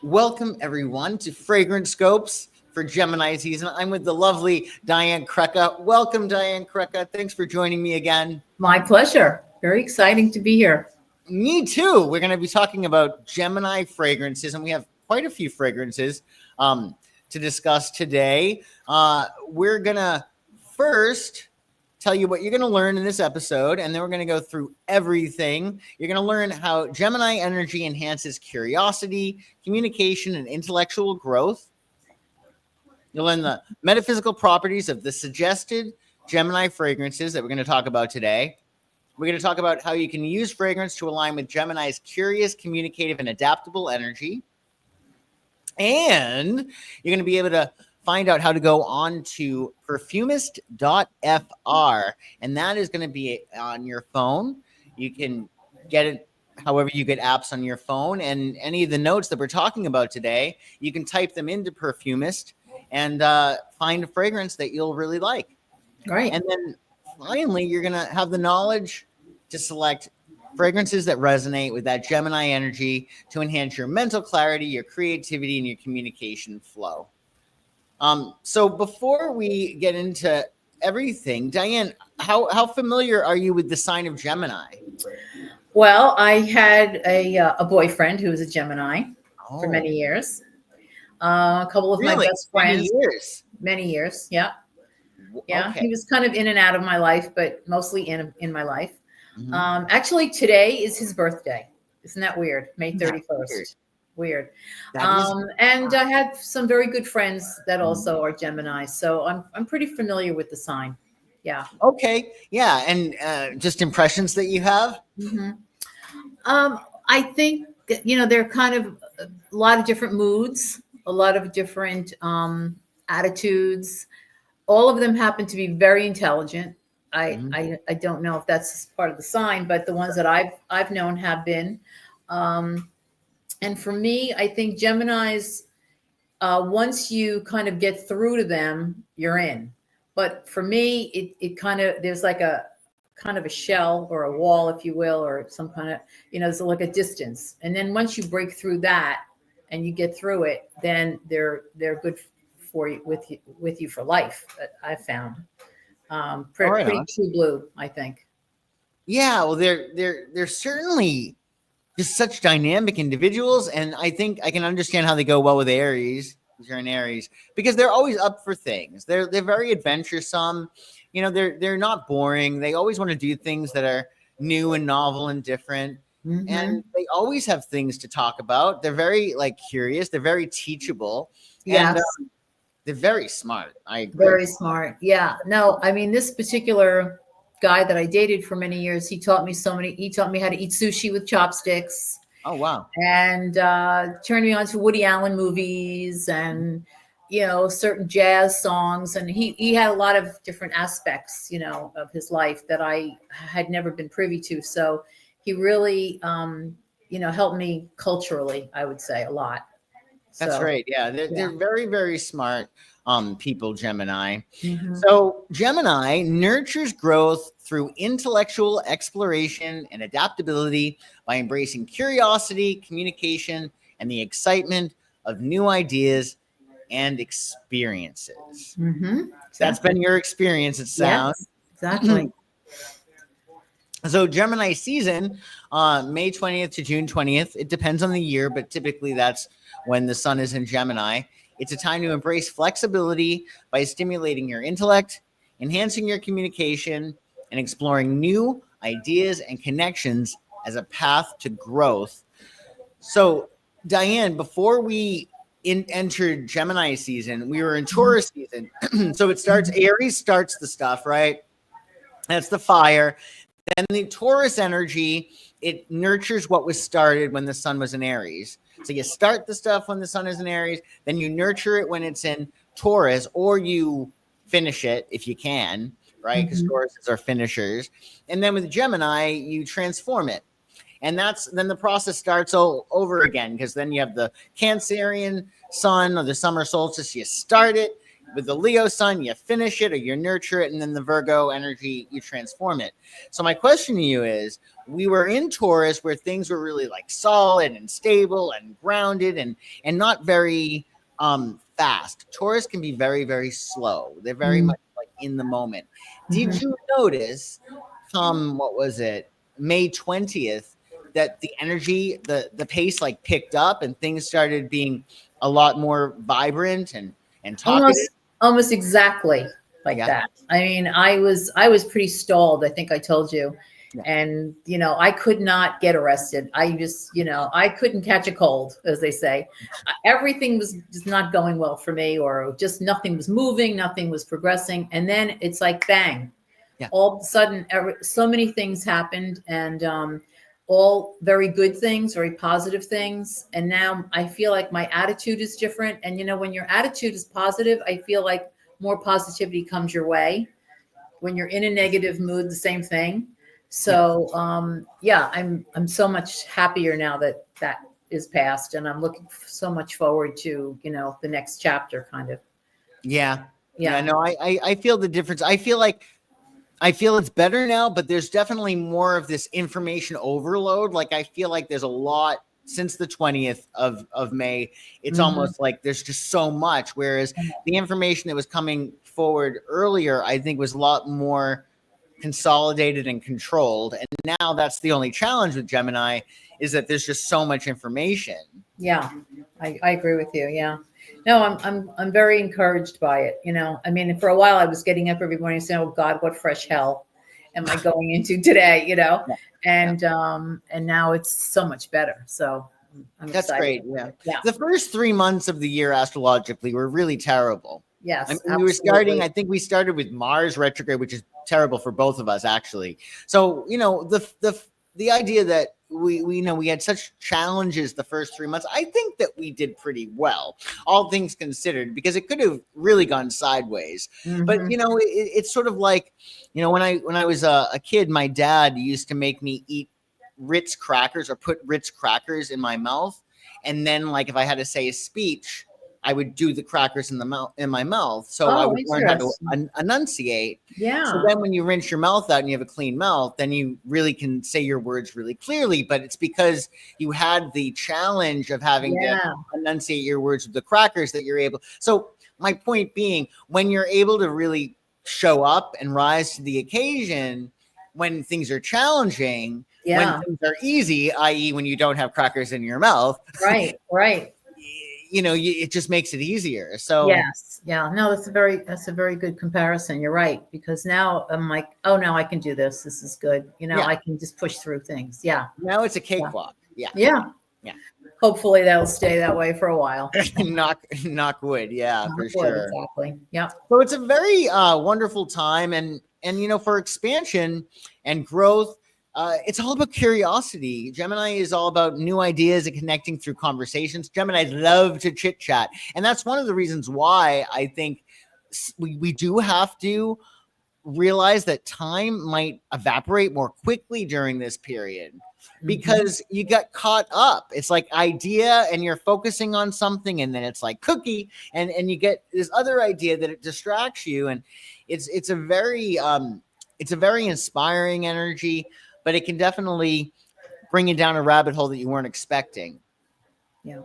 Welcome, everyone, to FragranceScopes for Gemini season. I'm with the lovely Diane Crecca. Welcome, Diane Crecca. Thanks for joining me again. My pleasure. Very exciting to be here. Me too. We're going to be talking about Gemini fragrances, and we have quite a few fragrances to discuss today. We're going to first tell you what you're going to learn in this episode, and then we're going to go through everything. You're going to learn how Gemini energy enhances curiosity, communication, and intellectual growth. You'll learn the metaphysical properties of the suggested Gemini fragrances that we're going to talk about today. We're going to talk about how you can use fragrance to align with Gemini's curious, communicative, and adaptable energy. And you're going to be able to find out how to go on to Perfumist.fr. And that is going to be on your phone. You can get it however you get apps on your phone. And any of the notes that we're talking about today, you can type them into Perfumist and find a fragrance that you'll really like. Right. And then finally, you're going to have the knowledge to select fragrances that resonate with that Gemini energy to enhance your mental clarity, your creativity, and your communication flow. So before we get into everything, Diane, how familiar are you with the sign of Gemini? Well, I had a boyfriend who was a Gemini for many years. A couple of my best friends. Many years. Yeah. Yeah. Okay. He was kind of in and out of my life, but mostly in my life. Mm-hmm. Actually, today is his birthday. Isn't that weird? May 31st. Weird. And I had some very good friends that also are Gemini. So I'm pretty familiar with the sign. Yeah. Okay. Yeah. And just impressions that you have? Mm-hmm. I think that, there are kind of a lot of different moods, a lot of different attitudes. All of them happen to be very intelligent. I don't know if that's part of the sign, but the ones that I've known have been. And for me, I think Geminis, once you kind of get through to them, you're in. But for me, it kind of, there's like a kind of a shell or a wall, if you will, or some kind of, there's like a distance. And then once you break through that and you get through it, then they're good for you with you for life. I've found pretty true blue, I think. Yeah, well, they're certainly just such dynamic individuals, and I think I can understand how they go well with Aries. You're an Aries because they're always up for things. They're very adventuresome. They're not boring. They always want to do things that are new and novel and different. Mm-hmm. And they always have things to talk about. They're very curious. They're very teachable. Yes. And they're very smart. I agree. Very smart. Yeah. No, I mean, this particular guy that I dated for many years, he taught me how to eat sushi with chopsticks. Oh, wow. And turned me on to Woody Allen movies and, certain jazz songs. And he had a lot of different aspects, of his life that I had never been privy to. So he really, helped me culturally, I would say, a lot. That's right. Yeah. They're very, very smart people, Gemini. Mm-hmm. So Gemini nurtures growth through intellectual exploration and adaptability by embracing curiosity, communication, and the excitement of new ideas and experiences. Mm-hmm. Exactly. That's been your experience, it sounds. Yes, exactly. So Gemini season, May 20th to June 20th. It depends on the year, but typically that's when the sun is in Gemini. It's a time to embrace flexibility by stimulating your intellect, enhancing your communication, and exploring new ideas and connections as a path to growth. So, Diane, before we entered Gemini season, we were in Taurus season. So it starts, Aries starts the stuff, right? That's the fire. Then the Taurus energy, it nurtures what was started when the sun was in Aries. So you start the stuff when the sun is in Aries, then you nurture it when it's in Taurus, or you finish it if you can, right? Because Tauruses are finishers. And then with Gemini, you transform it. And then the process starts all over again, because then you have the Cancerian sun or the summer solstice. You start it, with the Leo sun, you finish it or you nurture it, and then the Virgo energy, you transform it. So my question to you is, we were in Taurus where things were really like solid and stable and grounded and not very fast. Taurus can be very, very slow. They're very much like in the moment. Did you notice what was it, May 20th, that the energy, the pace like picked up and things started being a lot more vibrant and talkative? Almost exactly like Yeah. that. I mean, I was pretty stalled. I think I told you. Yeah. And, I could not get arrested. I just, I couldn't catch a cold, as they say. Everything was just not going well for me, or just nothing was moving, nothing was progressing. And then it's like, bang, Yeah. all of a sudden, so many things happened, and all very good things, very positive things. And now I feel like my attitude is different. And, when your attitude is positive, I feel like more positivity comes your way. When you're in a negative mood, the same thing. So, I'm so much happier now that is past, and I'm looking so much forward to, the next chapter kind of. Yeah. No, I feel the difference. I feel it's better now, but there's definitely more of this information overload. Like, I feel like there's a lot since the 20th of May. It's almost like there's just so much. Whereas the information that was coming forward earlier, I think, was a lot more consolidated and controlled. And now that's the only challenge with Gemini, is that there's just so much information. Yeah, I agree with you. Yeah. No, I'm very encouraged by it. I mean, for a while I was getting up every morning saying, "Oh God, what fresh hell am I going into today?" And now it's so much better. So I'm That's excited. great. Yeah. The first 3 months of the year astrologically were really terrible. Yes. I mean, absolutely. I think we started with Mars retrograde, which is terrible for both of us, actually. So, the idea that we had such challenges the first 3 months, I think that we did pretty well, all things considered, because it could have really gone sideways. But it's sort of like, when I was a kid, my dad used to make me eat Ritz crackers, or put Ritz crackers in my mouth, and then, like, if I had to say a speech, I would do the crackers in my mouth, so I would learn how to enunciate. Yeah. So then when you rinse your mouth out and you have a clean mouth, then you really can say your words really clearly. But it's because you had the challenge of having to enunciate your words with the crackers that you're able. So my point being, when you're able to really show up and rise to the occasion when things are challenging, when things are easy, i.e. when you don't have crackers in your mouth. Right. It just makes it easier. So yes. Yeah. No, that's a very good comparison. You're right. Because now I'm like, oh, now I can do this. This is good. I can just push through things. Yeah. Now it's a cakewalk. Yeah. Hopefully that'll stay that way for a while. knock wood. Yeah, Knock for wood, sure. Exactly. Yeah. So it's a very wonderful time, and for expansion and growth. It's all about curiosity. Gemini is all about new ideas and connecting through conversations. Geminis love to chit chat. And that's one of the reasons why I think we do have to realize that time might evaporate more quickly during this period, because you got caught up. It's like idea, and you're focusing on something, and then it's like cookie, and you get this other idea that it distracts you. And it's a very inspiring energy, but it can definitely bring you down a rabbit hole that you weren't expecting. Yeah.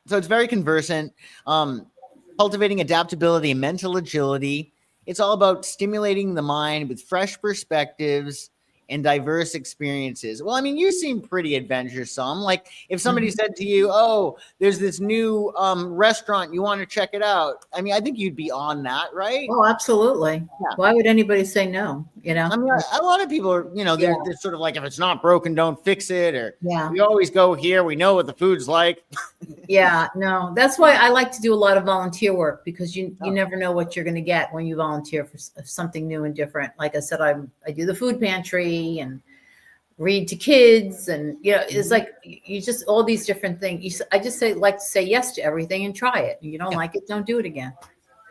So it's very conversant, cultivating adaptability and mental agility. It's all about stimulating the mind with fresh perspectives and diverse experiences. Well, I mean, you seem pretty adventuresome. Like, if somebody said to you, "Oh, there's this new restaurant, you want to check it out?" I mean, I think you'd be on that, right? Oh, absolutely. Yeah. Why would anybody say no? I mean, a lot of people are, they're sort of like, if it's not broken, don't fix it. Or we always go here. We know what the food's like. No, that's why I like to do a lot of volunteer work, because you never know what you're going to get when you volunteer for something new and different. Like I said, I do the food pantry and read to kids, and it's like you just all these different things. I just like to say yes to everything and try it. If you don't like it, don't do it again.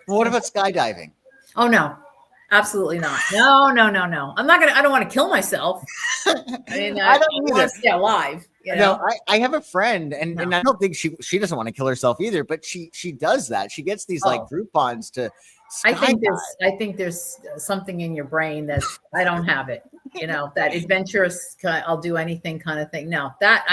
Well, what about skydiving? Oh no. Absolutely not. No. I'm not gonna. I don't want to kill myself. I mean, I don't want to stay alive. You No, know? I have a friend, and No. and I don't think she doesn't want to kill herself either, but she does that. She gets these like Oh, Groupons to I skydive. think there's something in your brain that I don't have it. You know, that adventurous kind, I'll do anything kind of thing. No, that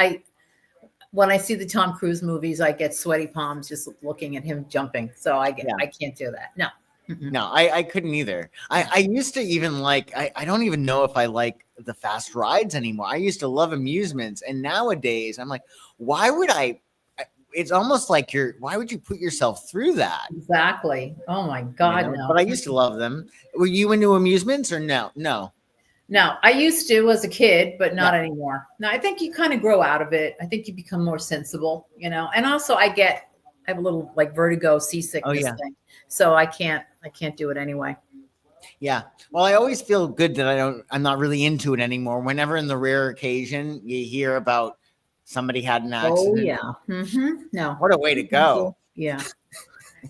when I see the Tom Cruise movies, I get sweaty palms just looking at him jumping. So I can't do that. No. Mm-mm. No, I couldn't either. I used to even like I don't even know if I like the fast rides anymore. I used to love amusements, and nowadays I'm like, why would I? It's almost like why would you put yourself through that? Exactly. Oh my God, no. But I used to love them. Were you into amusements or no? No. No, I used to as a kid, but not Yeah. anymore. No, I think you kind of grow out of it. I think you become more sensible, you know. And also I have a little like vertigo, seasickness yeah. thing. So I can't do it anyway. Yeah. Well, I always feel good that I'm not really into it anymore. Whenever in the rare occasion you hear about somebody had an Oh accident. yeah. Mm-hmm. No. What a way to go. Yeah.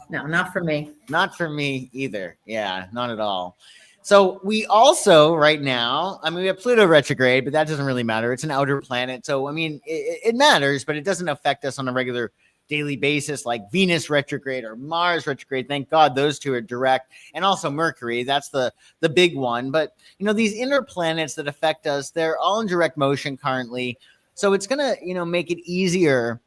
No, not for me. Not for me either. Yeah, not at all. So we also right now, I mean, we have Pluto retrograde, but that doesn't really matter. It's an outer planet. So, I mean, it matters, but it doesn't affect us on a regular daily basis like Venus retrograde or Mars retrograde. Thank God those two are direct. And also Mercury, that's the big one. But, these inner planets that affect us, they're all in direct motion currently. So it's going to, make it easier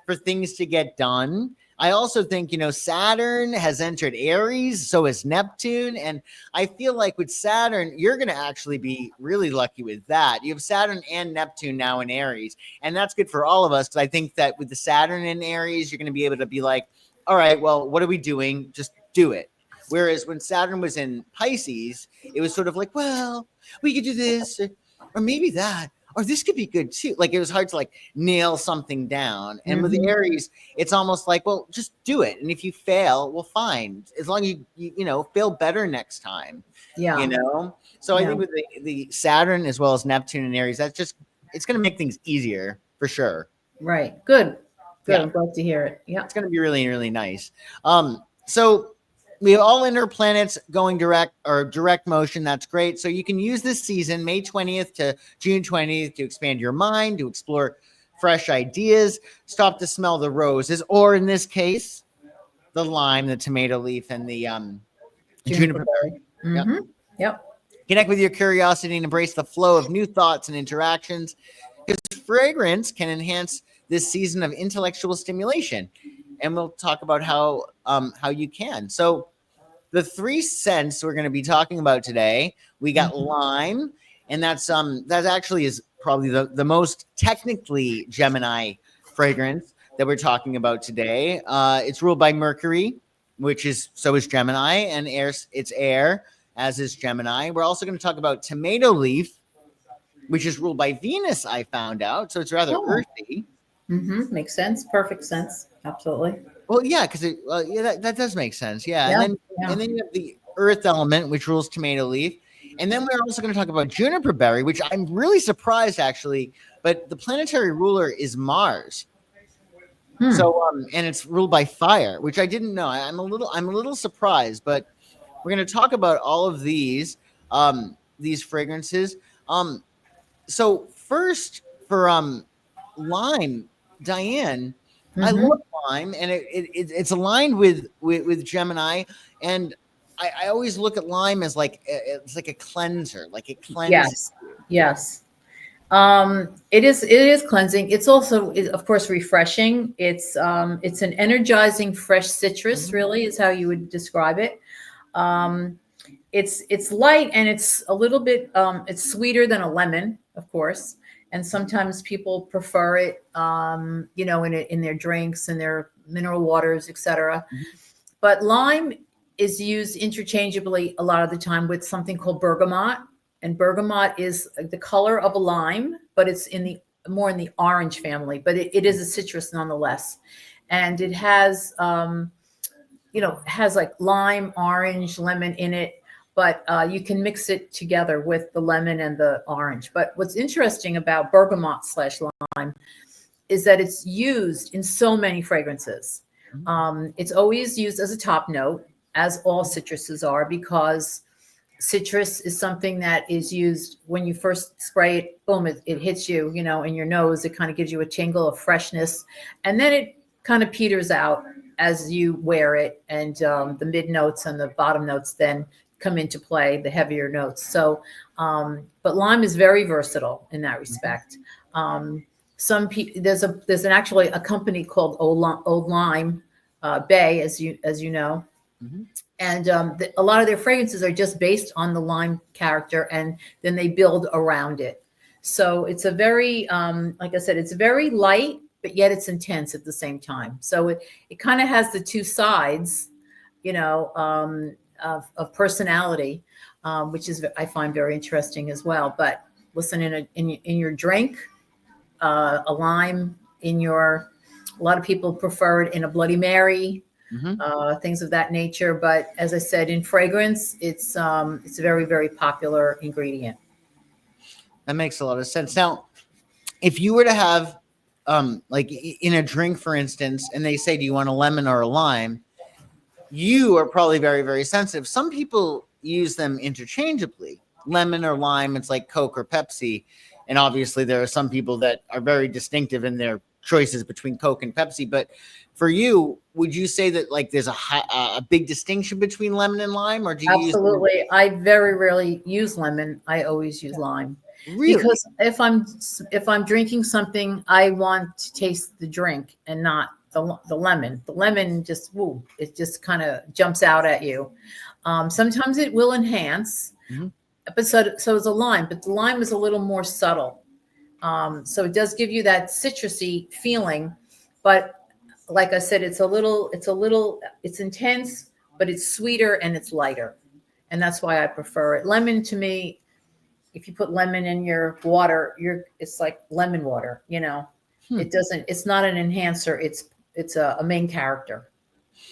for things to get done. I also think, Saturn has entered Aries, so is Neptune. And I feel like with Saturn, you're going to actually be really lucky with that. You have Saturn and Neptune now in Aries. And that's good for all of us, because I think that with the Saturn in Aries, you're going to be able to be like, all right, well, what are we doing? Just do it. Whereas when Saturn was in Pisces, it was sort of like, well, we could do this or maybe that. Or this could be good too. Like it was hard to like nail something down. And with Aries, it's almost like, well, just do it. And if you fail, well, fine. As long as you fail better next time. Yeah. So I think with the Saturn as well as Neptune and Aries, it's going to make things easier for sure. Right. Good. Yeah. I'm glad to hear it. Yeah. It's going to be really, really nice. So we have all inner planets going direct motion. That's great. So you can use this season, May 20th to June 20th, to expand your mind, to explore fresh ideas, stop to smell the roses, or in this case, the lime, the tomato leaf, and the Juniper Berry. Mm-hmm. Yep. Connect with your curiosity and embrace the flow of new thoughts and interactions, because fragrance can enhance this season of intellectual stimulation. And we'll talk about how you can. So the 3 scents we're going to be talking about today, we got lime, and that actually is probably the most technically Gemini fragrance that we're talking about today. It's ruled by Mercury, so is Gemini, and it's air, as is Gemini. We're also going to talk about tomato leaf, which is ruled by Venus, I found out. So it's rather earthy. Mm-hmm. Makes sense. Perfect sense. Absolutely. Well, yeah, because that does make sense. Yeah. Yeah. And then you have the earth element, which rules tomato leaf. And then we're also going to talk about Juniper Berry, which I'm really surprised actually, but the planetary ruler is Mars. So and it's ruled by fire, which I didn't know. I'm a little surprised, but we're going to talk about all of these fragrances. So first for lime, Diane, I love lime, and it's aligned with Gemini, and I always look at lime as like it's like a cleanser, like it cleanses. Yes. It is cleansing. It's also, of course, refreshing. It's an energizing, fresh citrus. Really, is how you would describe it. It's light, and it's a little bit. It's sweeter than a lemon, of course. And sometimes people prefer it, in their drinks and their mineral waters, etc. But lime is used interchangeably a lot of the time with something called bergamot. And bergamot is the color of a lime, but it's more in the orange family. But it is a citrus nonetheless, and it has has like lime, orange, lemon in it. But you can mix it together with the lemon and the orange. But what's interesting about bergamot/lime is that it's used in so many fragrances. It's always used as a top note, as all citruses are, because Citrus is something that is used when you first spray it, boom, it hits you, in your nose. It kind of gives you a tingle of freshness. And then it kind of peters out as you wear it. And the mid notes and the bottom notes then come into play, the heavier notes. So, but lime is very versatile in that respect. Some people, there's actually a company called Old Lime Bay, as you know. Mhm. And a lot of their fragrances are just based on the lime character, and then they build around it. So it's a very, like I said, it's very light, but yet it's intense at the same time. So it kind of has the two sides, of personality, which is I find very interesting as well. But listen, in your drink, a lime a lot of people prefer it in a Bloody Mary. Things of that nature. But as I said, in fragrance, it's a very, very popular ingredient. That makes a lot of sense. Now, if you were to have, like in a drink, for instance, and they say, do you want a lemon or a lime? You are probably very, very sensitive. Some people use them interchangeably, lemon or lime. It's like Coke or Pepsi. And obviously there are some people that are very distinctive in their choices between Coke and Pepsi. But for you, would you say that like there's a big distinction between lemon and lime, or do you Absolutely. use I very rarely use lemon. I always use lime. really? Because if I'm drinking something, I want to taste the drink and not the lemon. The lemon just it just kind of jumps out at you. Sometimes it will enhance, Mhm. but so is a lime. But the lime is a little more subtle, so it does give you that citrusy feeling. But like I said, it's intense, but it's sweeter and it's lighter, and that's why I prefer it. Lemon to me, if you put lemon in your water, it's like lemon water. It's not an enhancer. It's a main character.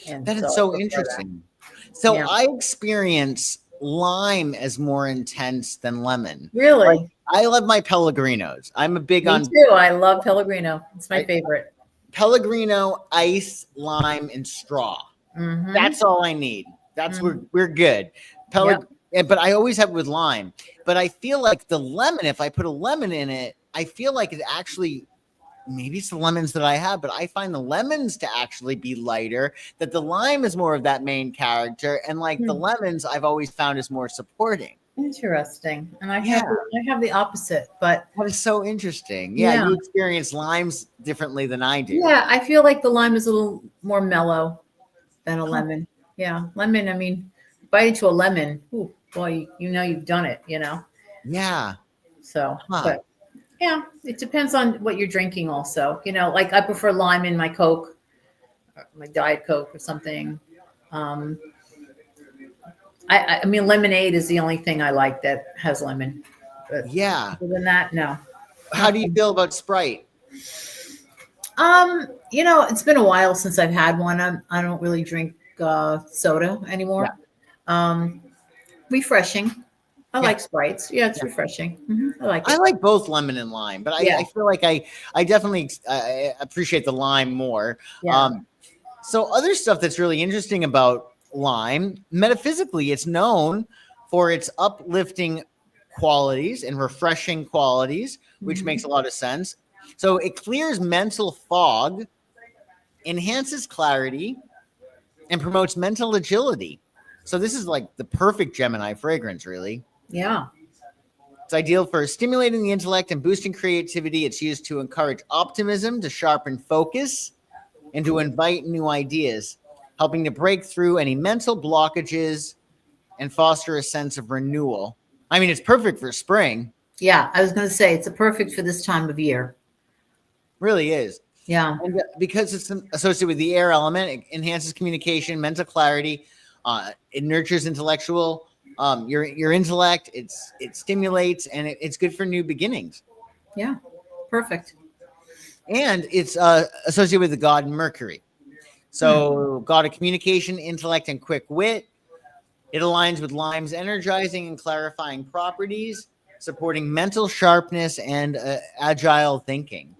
And That so is I so prefer that. interesting. So Yeah. I experience lime as more intense than lemon. Like Really? I love my Pellegrinos. I'm a big Me on too. I love Pellegrino. It's my I, favorite. Pellegrino, ice, lime, and straw. Mm-hmm. That's all I need. That's Mm-hmm. we're good. Yep. But I always have it with lime. But I feel like the lemon, if I put a lemon in it, I feel like it actually maybe it's the lemons that I have, but I find the lemons to actually be lighter, that the lime is more of that main character. And like the Hmm. lemons, I've always found is more supporting. Interesting. And I Yeah, have the opposite, but that is so interesting. Yeah, yeah. you experience limes differently than I do. Yeah, I feel like the lime is a little more mellow than a Huh. lemon. Yeah, lemon, I mean, bite into a lemon, ooh, boy, you've done it. Yeah. So, Huh. but yeah, it depends on what you're drinking also. Like I prefer lime in my Coke, or my Diet Coke or something. Um, I mean, lemonade is the only thing I like that has lemon. But Yeah. other than that, no. How do you Nothing. feel about Sprite? It's been a while since I've had one. I don't really drink soda Yeah. anymore. Um, Refreshing. I Yeah. like Sprites. Yeah, it's Yeah. refreshing. I like I it. like both lemon and lime, but I Yeah, feel like I definitely I appreciate the lime more. yeah. So other stuff that's really interesting about lime, metaphysically, it's known for its uplifting qualities and refreshing qualities, which makes a Mhm. lot of sense. So it clears mental fog, enhances clarity, and promotes mental agility. So this is like the perfect Gemini fragrance, really. Yeah. It's ideal for stimulating the intellect and boosting creativity. It's used to encourage optimism, to sharpen focus, and to invite new ideas, helping to break through any mental blockages and foster a sense of renewal. I mean, it's perfect for spring, Yeah. I was going to say it's a perfect for this time of year. really is. Yeah. And because it's associated with the air element, it enhances communication, mental clarity. It nurtures intellectual, your intellect. It stimulates, and it's good for new beginnings. Yeah. Perfect. And it's associated with the god Mercury. Hmm. So, god of communication, intellect, and quick wit. It aligns with lime's energizing and clarifying properties, supporting mental sharpness and agile thinking.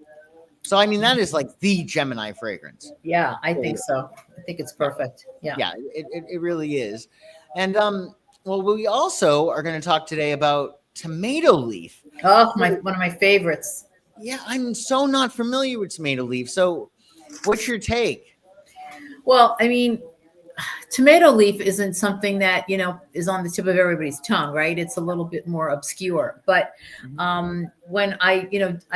So, I mean, that is like the Gemini fragrance. Yeah, I think Period. so. I think it's Yeah, perfect. Yeah. yeah, it really is. And Well, we also are going to talk today about tomato leaf. Oh, one of my favorites. Yeah, I'm so not familiar with tomato leaf. So, what's your take? Well, I mean, tomato leaf isn't something that, is on the tip of everybody's tongue, right? It's a little bit more obscure. But when I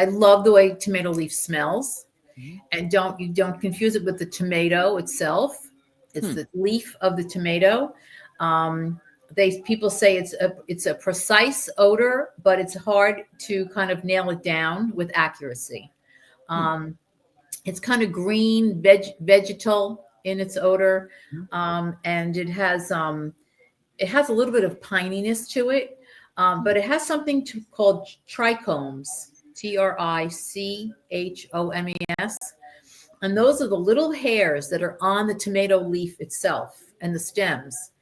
love the way tomato leaf smells. And you don't confuse it with the tomato itself. It's the leaf of the tomato. People say it's a precise odor, but it's hard to kind of nail it down with accuracy. It's kind of green, vegetal in its odor, and it has a little bit of pininess to it, but it has something called trichomes, trichomes, and those are the little hairs that are on the tomato leaf itself and the stems,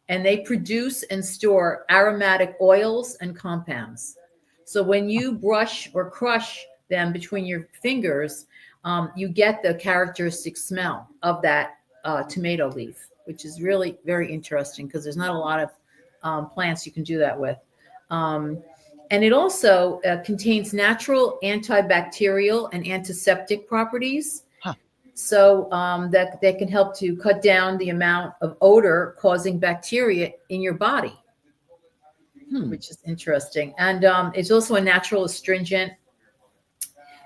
and they produce and store aromatic oils and compounds. So when you brush or crush them between your fingers, you get the characteristic smell of that tomato leaf, which is really very interesting because there's not a lot of plants you can do that with. And it also contains natural antibacterial and antiseptic properties. So that they can help to cut down the amount of odor causing bacteria in your body, which is interesting. And it's also a natural astringent,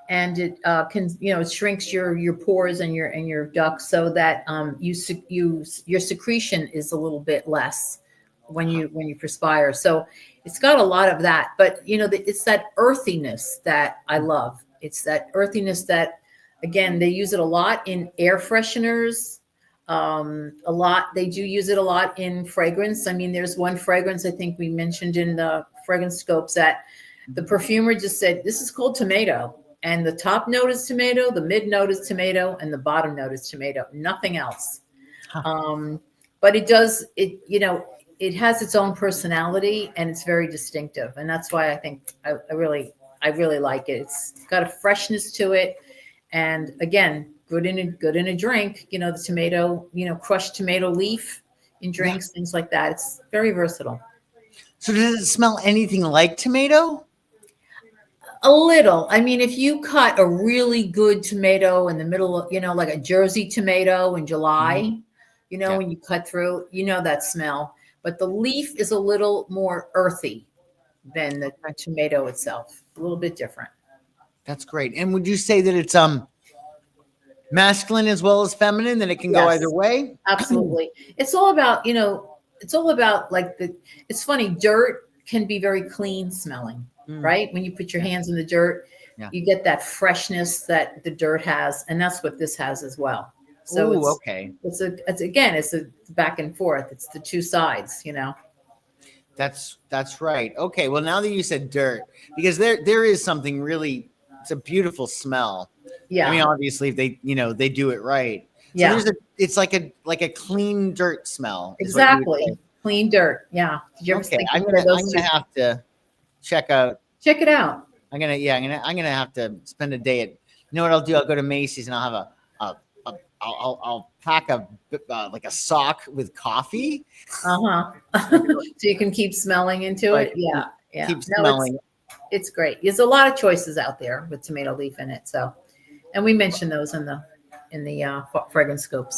and it can, it shrinks your pores and your ducts so that your secretion is a little bit less when you perspire. So it's got a lot of that, but it's that earthiness that I love. It's that earthiness that, again, they use it a lot in air fresheners. They do use it a lot in fragrance. I mean, there's one fragrance I think we mentioned in the FragranceScopes that the perfumer just said, this is called tomato. And the top note is tomato, the mid note is tomato, and the bottom note is tomato, nothing else. But it has its own personality and it's very distinctive. And that's why I think I really like it. It's got a freshness to it. And again, good in a drink, the tomato, crushed tomato leaf in drinks, things like that. It's very versatile. So does it smell anything like tomato? A little. I mean, if you cut a really good tomato in the middle of, like a Jersey tomato in July, when you cut through, that smell. But the leaf is a little more earthy than the tomato itself. A little bit different. That's great. And would you say that it's masculine as well as feminine, that it can go either way? Absolutely. It's all about, it's funny, dirt can be very clean smelling, right? When you put your hands in the dirt, you get that freshness that the dirt has, and that's what this has as well. So it's a back and forth. It's the two sides, That's right. Okay. Well, now that you said dirt, because there is something really, it's a beautiful smell. Yeah. I mean, obviously, if they do it right. So it's like a clean dirt smell. Exactly. Clean dirt. Yeah. Did you ever think I'm gonna have to check it out. I'm gonna have to spend a day at. You know what I'll do? I'll go to Macy's and I'll have I'll pack like a sock with coffee. So you can keep smelling into it. Yeah. Keep smelling. It's great. There's a lot of choices out there with tomato leaf in it. So, and we mentioned those in the FragranceScopes.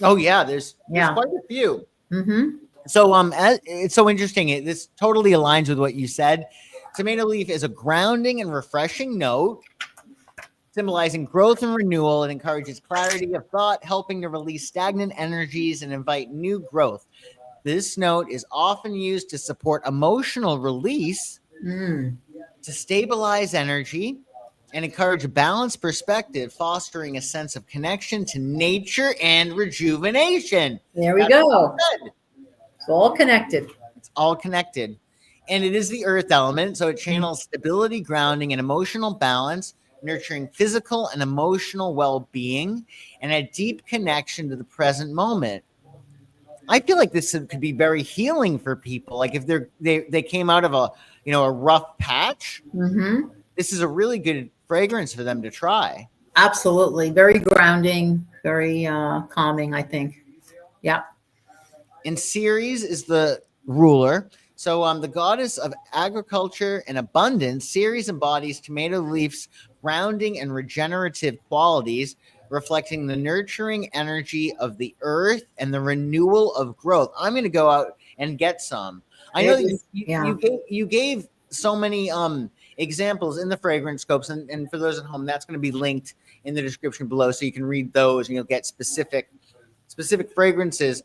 Oh yeah, there's quite a few. So it's so interesting. This totally aligns with what you said. Tomato leaf is a grounding and refreshing note, symbolizing growth and renewal. It encourages clarity of thought, helping to release stagnant energies and invite new growth. This note is often used to support emotional release, to stabilize energy, and encourage a balanced perspective, fostering a sense of connection to nature and rejuvenation. There we go. It's all connected. It's all connected. And it is the earth element, so it channels stability, grounding, and emotional balance, nurturing physical and emotional well-being, and a deep connection to the present moment. I feel like this could be very healing for people. Like if they came out of a rough patch, this is a really good fragrance for them to try. Absolutely. Very grounding, very calming, I think. Yeah. And Ceres is the ruler. So the goddess of agriculture and abundance, Ceres embodies tomato leaf's grounding and regenerative qualities, reflecting the nurturing energy of the earth and the renewal of growth. I'm going to go out and get some. I know It that is, yeah. you gave so many examples in the fragrance scopes, and for those at home, that's going to be linked in the description below, so you can read those and you'll get specific fragrances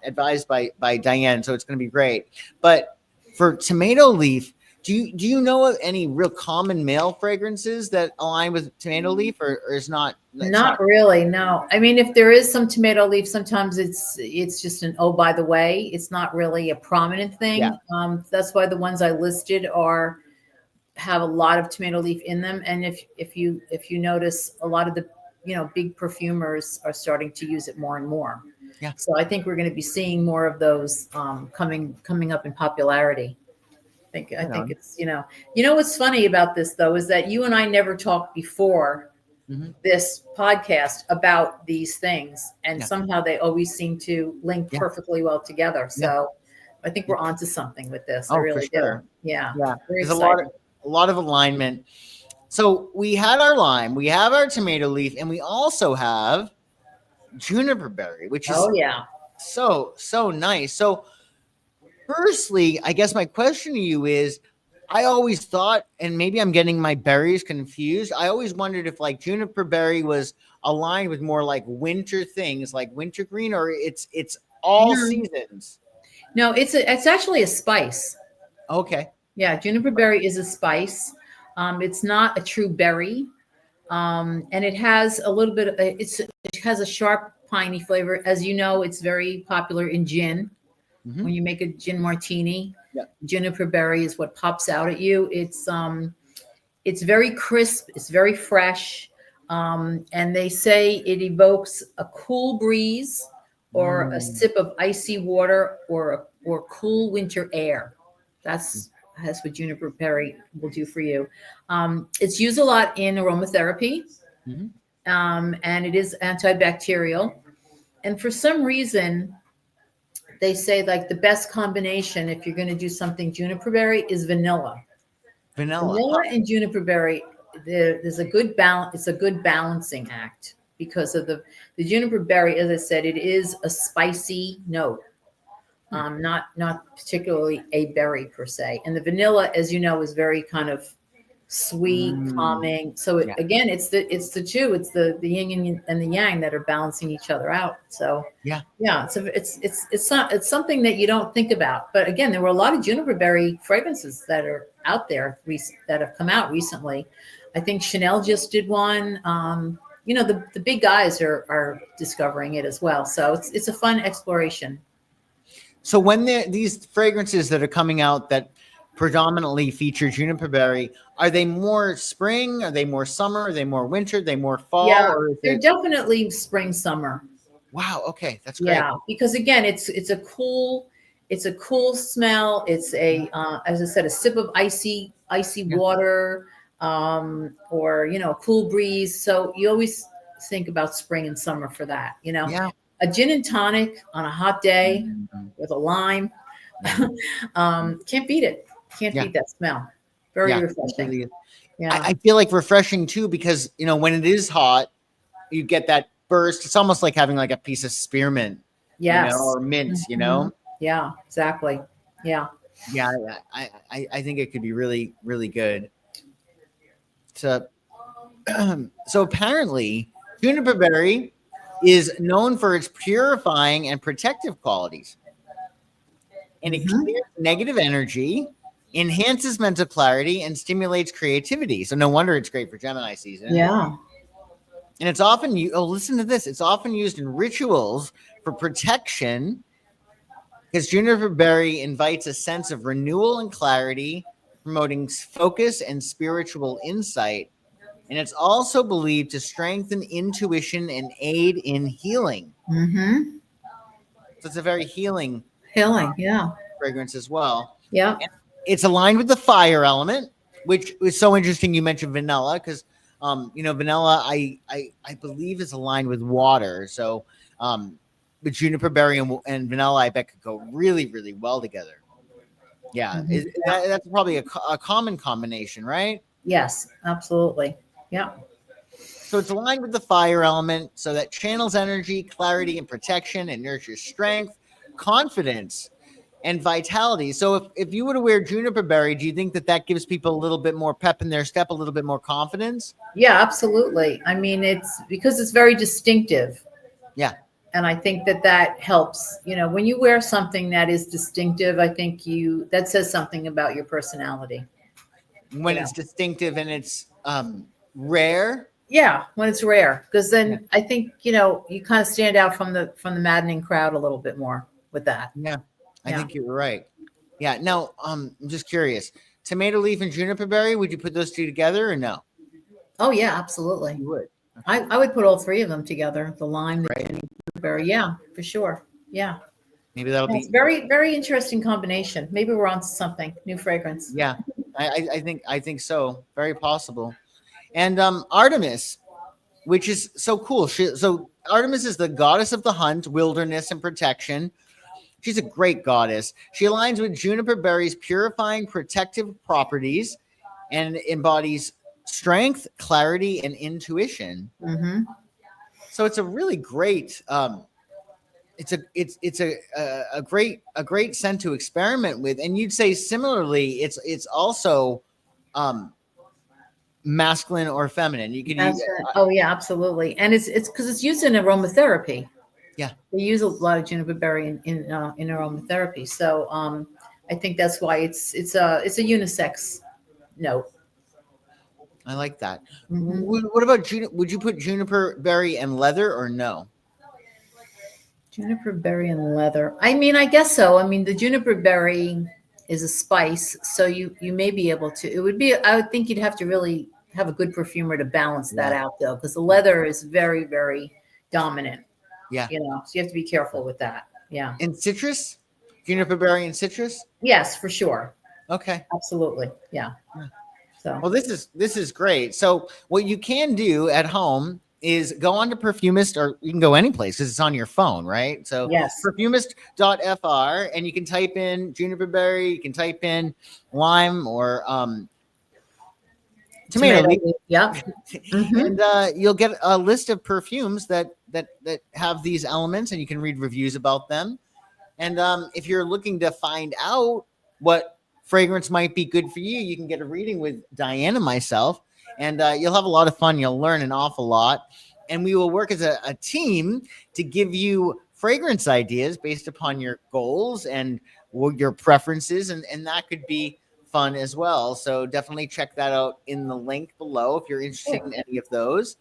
advised by Diane. So it's going to be great. But for tomato leaf, do you know of any real common male fragrances that align with tomato leaf, or is not? Not really, no. I mean, if there is some tomato leaf, sometimes it's just an oh, by the way. It's not really a prominent thing. Yeah. That's why the ones I listed have a lot of tomato leaf in them. And if you notice, a lot of the big perfumers are starting to use it more and more. Yeah. So I think we're going to be seeing more of those coming up in popularity. I think it's what's funny about this though is that you and I never talked before this podcast about these things, and somehow they always seem to link perfectly well together. So I think we're onto something with this. I really do. Yeah. There's a lot of alignment. So we had our lime, we have our tomato leaf, and we also have Juniper Berry, which is so nice. So firstly, I guess my question to you is, I always thought, and maybe I'm getting my berries confused, I always wondered if like Juniper Berry was aligned with more like winter things, like wintergreen, or it's all seasons. No, it's actually a spice. Okay. Yeah, Juniper Berry is a spice. It's not a true berry, and it has a little bit. It has a sharp, piney flavor. As you know, it's very popular in gin. When you make a gin martini, Juniper Berry is what pops out at you. It's very crisp. It's very fresh, and they say it evokes a cool breeze, or a sip of icy water, or cool winter air. That's what Juniper Berry will do for you. It's used a lot in aromatherapy, and it is antibacterial. And for some reason, they say like the best combination if you're going to do something Juniper Berry is vanilla. Vanilla and Juniper Berry, there's a good balance. It's a good balancing act because of the Juniper Berry. As I said, it is a spicy note. Not particularly a berry per se. And the vanilla, as you know, is very kind of sweet, calming. So again, it's the two. It's the yin and the yang that are balancing each other out. So it's something that you don't think about. But again, there were a lot of Juniper Berry fragrances that are out there that have come out recently. I think Chanel just did one. The big guys are discovering it as well. So it's a fun exploration. So when these fragrances that are coming out that predominantly feature Juniper Berry, are they more spring? Are they more summer? Are they more winter? Are they more fall? Yeah, they're definitely spring, summer. Wow. Okay, that's great. Yeah, because again, it's a cool smell. It's as I said, a sip of icy water, or cool breeze. So you always think about spring and summer for that. A gin and tonic on a hot day with a lime, can't beat it. Can't beat that smell. Very refreshing. Really, I feel like refreshing too, because when it is hot, you get that burst. It's almost like having like a piece of spearmint, or mint. Yeah, exactly. Yeah. I think it could be really, really good. So apparently, Juniper Berry is known for its purifying and protective qualities, and it clears negative energy, enhances mental clarity, and stimulates creativity. So no wonder it's great for Gemini season. Yeah. And it's often listen to this. It's often used in rituals for protection, because Juniper Berry invites a sense of renewal and clarity, promoting focus and spiritual insight. And it's also believed to strengthen intuition and aid in healing. So it's a very healing fragrance as well. Yeah. And it's aligned with the fire element, which is so interesting. You mentioned vanilla, because vanilla I believe is aligned with water. So with Juniper Berry and vanilla, I bet could go really, really well together. Yeah, that's probably a common combination, right? Yes, absolutely. Yeah. So it's aligned with the fire element, so that channels energy, clarity, and protection, and nurtures strength, confidence, and vitality. So if you were to wear Juniper Berry, do you think that gives people a little bit more pep in their step, a little bit more confidence? Yeah, absolutely. I mean, it's because it's very distinctive. Yeah. And I think that helps. When you wear something that is distinctive, I think that says something about your personality. When it's distinctive and it's rare. Yeah, when it's rare, because then I think you kind of stand out from the maddening crowd a little bit more with that. Yeah, I think you're right. Yeah. Now, I'm just curious. Tomato leaf and juniper berry, would you put those two together or no? Oh yeah, absolutely. You would. I would put all three of them together: the lime, the juniper berry. Yeah, for sure. Yeah. Maybe that'll be very, very interesting combination. Maybe we're on to something new fragrance. Yeah, I think so. Very possible. And Artemis, which is so cool. So Artemis is the goddess of the hunt, wilderness, and protection. She's a great goddess. She aligns with Juniper Berry's purifying protective properties and embodies strength, clarity, and intuition. Mm-hmm. So it's a really great it's a great scent to experiment with. And you'd say similarly, it's also masculine or feminine. You could use oh yeah, absolutely. And it's because it's used in aromatherapy. Yeah, they use a lot of juniper berry in aromatherapy. So I think that's why it's a unisex note. I like that. Mm-hmm. What about would you put juniper berry and leather or no? Juniper berry and leather. I mean, I guess so. I mean, the juniper berry is a spice, so you may be able to. It would be. I would think you'd have to really have a good perfumer to balance that out, though, because the leather is very, very dominant. Yeah. So you have to be careful with that. Yeah. And citrus, juniper berry and citrus. Yes, for sure. Okay. Absolutely. Yeah. So. Well, this is great. So what you can do at home is go on to Perfumist, or you can go any place because it's on your phone, right? So yes, Perfumist.fr, and you can type in juniper berry, you can type in lime or tomato leaf. Yep. Mm-hmm. And you'll get a list of perfumes that have these elements, and you can read reviews about them. And if you're looking to find out what fragrance might be good for you, you can get a reading with Diane and myself. And you'll have a lot of fun. You'll learn an awful lot. And we will work as a team to give you fragrance ideas based upon your goals and your preferences. And that could be fun as well. So definitely check that out in the link below if you're interested in any of those.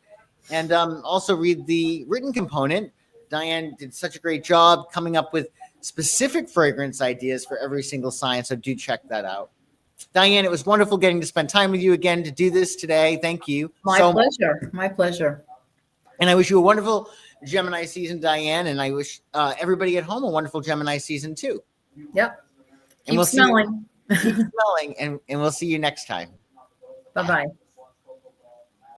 And also read the written component. Diane did such a great job coming up with specific fragrance ideas for every single sign. So do check that out. Diane, it was wonderful getting to spend time with you again to do this today. Thank you. My pleasure. My pleasure. And I wish you a wonderful Gemini season, Diane. And I wish everybody at home a wonderful Gemini season too. Yep. And Keep smelling. Keep smelling. And we'll see you next time. Bye-bye.